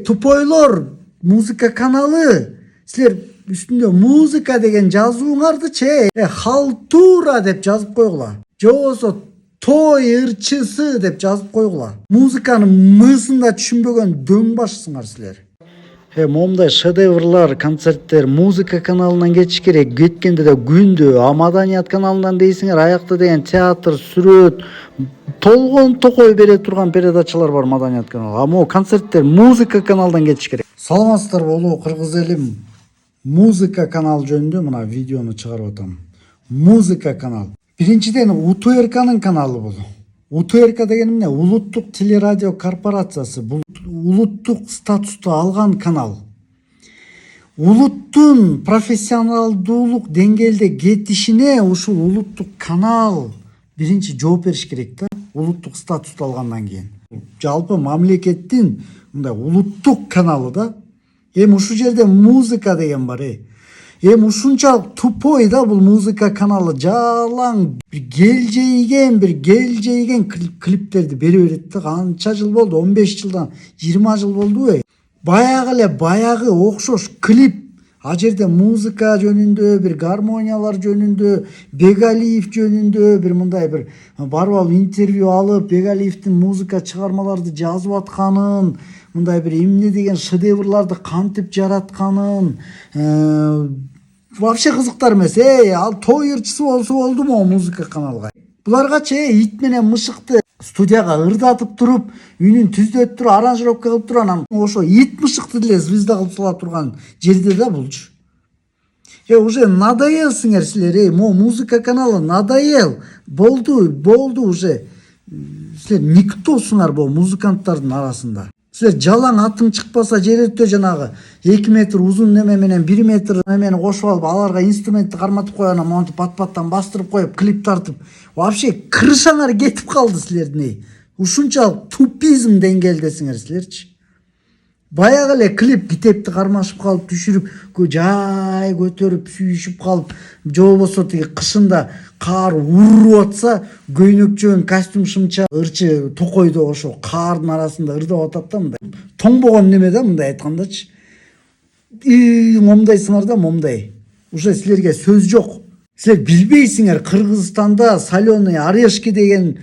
Тупойлор музыка каналы. Силер үстүндө музыка деген жазууңардычы халтура деп жазып койгула. Же болбосо той ырчысы деп жазып койгула. Музыканын мысын да түшүнбөгөн дөң башсыңар силер. Момундай шедеврлар, концерттер музыка каналынан кетиш керек. Кеткенде де күндө, Маданият каналынан дейсиңер, аякта деген театр, сүрөт, толгон токой бере турган передачалар бар Маданият каналы. Могу концерттер музыка каналдан кетиш керек. Саламатсыздарбы улуу кыргыз элим? Музыка канал жөнүндө мына видеону чыгарып атам. Музыка канал. Биринчиден УТРКнын каналы бул. УТРК деген эмне? Улуттук телерадио корпорациясы. Бул улуттук статусту алган канал. Улуттун профессионалдуулук деңгээлде кетишине ушул улуттук канал биринчи жооп бериш керек да. Улуттук статусту алгандан кийин. Жалпы мамлекеттин мындай улуттук каналы да. Ушул жерде музыка деген бар. Ушунчалык тупой да бул музыка каналы. Жалаң бир гел клиптерди бере берет да. Канча жыл болду? 15 жылдан 20 жыл болду. Баягы окшош клип. А жерде музыка жөнүндө, бир гармониялар жөнүндө, Бегалиев жөнүндө бир мындай бир барып интервью алып, Бегалиевдин музыка чыгармаларды жазып атканын, мындай бир эмне деген шедеврларды кантип жаратканын вообще кызыктар эмес. Ал той ырчысы болсо болду могу музыка каналга. Буларгачы ит менен мышыкты студияга ырдатып туруп, үнүн түздөп туруп, аранжировка кылып туруп, анан ошо ит мышыкты деле звезда кылып сала турган жерде да булчу. Уже надоел силер, музыка каналы надоел. Болду уже. Силер никтосуңар бул музыканттардын арасында. Силер жалаң атың чыкпаса жерде жанагы 2 метр узун неме менен 1 метр немени кошуп алып, аларга инструментти карматып коюп, анан монтип пат-паттан бастырып коюп, клип тартып. Вообще крышаңар кетип калды силердин. Ушунчалык тупизм деңгээлдесиңер силерчи. Баягы эле клип китепти кармашып калып, түшүрүп, жай көтөрүп, сүйүшүп калып, же болбосо тиги кышында каар уруп атса, көйнөкчөн костюм шымча ырчы токойдо ошо каардын арасында ырдап атат да мындай. Тоңбогон неме да мындай айткандачы. Момдайсыңар да момдай. Уже силерге сөз жок. Силер билбейсиңер, Кыргызстанда Соленый Орешки деген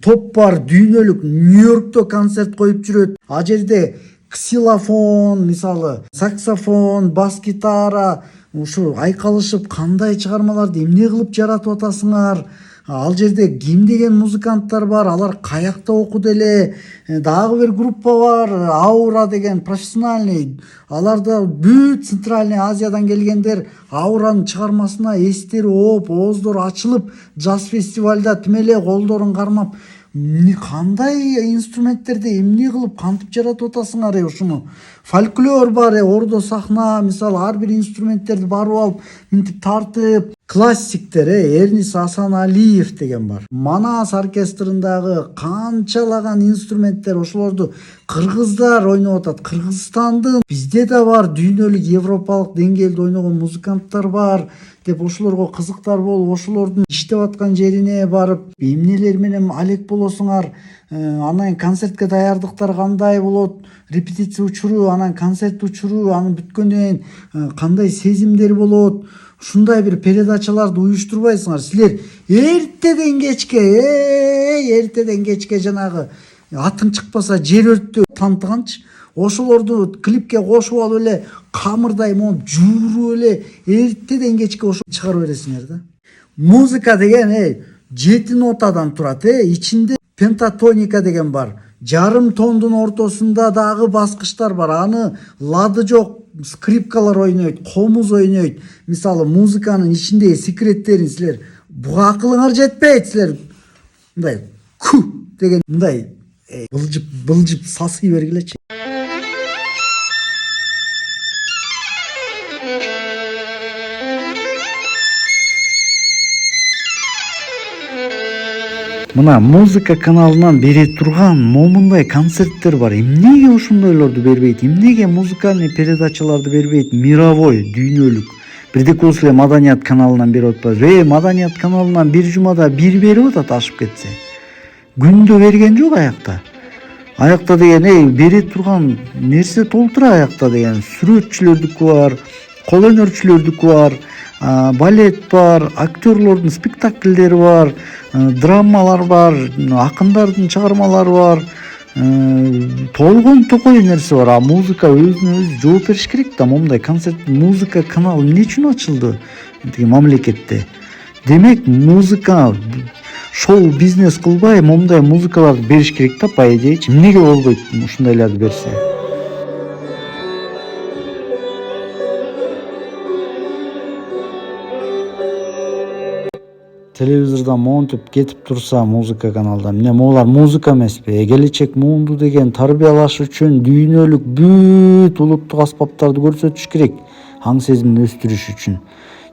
топ бар, дүйнөлүк, Нью-Йоркто концерт коюп жүрөт. А жерде ксилофон, мисалы, саксофон, бас-гитара, ушу айкалышып кандай чыгармаларды эмне кылып жаратып атасыңар? Ал жерде ким деген музыканттар бар, алар каякта окуду эле? Дагы бир группа бар, Аура деген профессиональный. Алар да бүт Центральный Азиядан келгендер. Ауранын чыгармасына эстери ооп, ооздору ачылып, джаз фестивалда тим эле колдорун кармап, кандай инструменттерди эмне кылып кантип жаратып атасыңар? Ушуну фольклор бар, ордо сахна, мисалы ар бир инструменттерди барып алып, мынтип тартып. Классиктер, Эрнис Асаналиев деген бар. Манас оркестрындагы канчалаган инструменттер, ошолорду кыргыздар ойноп атат. Кыргызстандын бизде да бар, дүйнөлүк, европалык деңгээлде ойногон музыканттар бар деп ошолорго кызыктар болуп, ошолордун иштеп аткан жерине барып, эмнелер менен алек болосуңар, анан концертке даярдыктар кандай болот, репетиция учуру, анан концерт учуру, анан бүткөндөн кийин кандай сезимдер болот. Ушундай бир передачаларды уюштурбайсыңар силер. Эртеден кечке жанагы атың чыкпаса жер өрттө тантыганчы. Ошолорду клипке кошуп алып эле камырдай монуп жууруп эле эртеден кечке ошо чыгарып бересиңер да. Музыка деген 7 нотадан турат. Ичинде пентатоника деген бар. Жарым тондун ортосунда дагы баскычтар бар. Аны лады жок, скрипкалар ойнойт, комуз ойнойт. Мисалы музыканын ичиндеги секреттерин силер буга акылыңар жетпейт. Силер мындай ку деген мындай былжып сасый бергилечи. Мына музыка каналынан бере турган момундай концерттер бар. Эмнеге ошондойлорду бербейт? Эмнеге музыкальный передачаларды бербейт? Мировой, дүйнөлүк. Бирдек болсо эле Маданият каналынан берип атпайбы? Маданият каналынан бир жумада бир берип атат ашып кетсе. Күндө берген жок аякта. Аякта деген бере турган нерсе толтура аякта деген. Сүрөтчүлөрдүкү бар, кол өнөрчүлөрдүкү бар, балет бар, актерлордун спектакльдери бар, драмалар бар, акындардын чыгармалары бар. Толгон токой нерсе бар. А музыка өзүнө өзү жооп бериш керек да. Момундай концерт музыка каналы эмне үчүн ачылды тиги мамлекетте? Демек музыка шоу бизнес кылбай момундай музыкаларды бериш керек да, по идеечи. Эмнеге болбойт ушундайларды берсе? Телевизордон монтип кетип турса музыка каналда, эмне могулар музыка эмеспи? Келечек муунду деген тарбиялаш үчүн дүйнөлүк бүт улуттук аспаптарды көрсөтүш керек. Аң сезимин өстүрүш үчүн.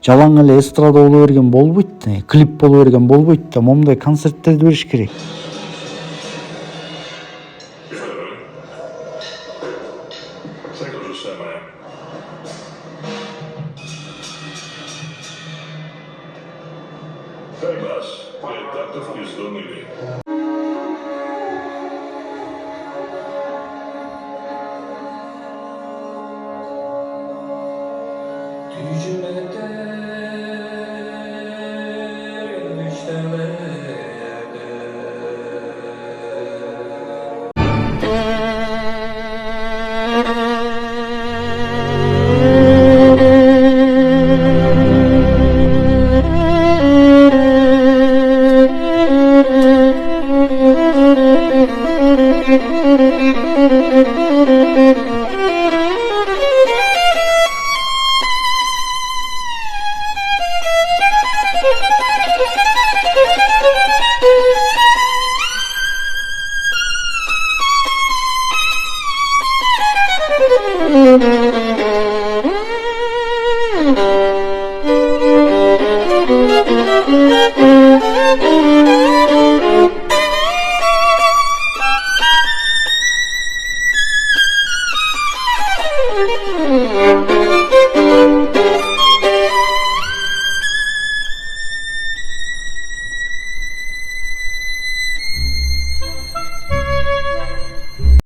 Жалаң эле эстрада боло берген болбойт да, клип боло берген болбойт да, момундай концерттерди бериш керек.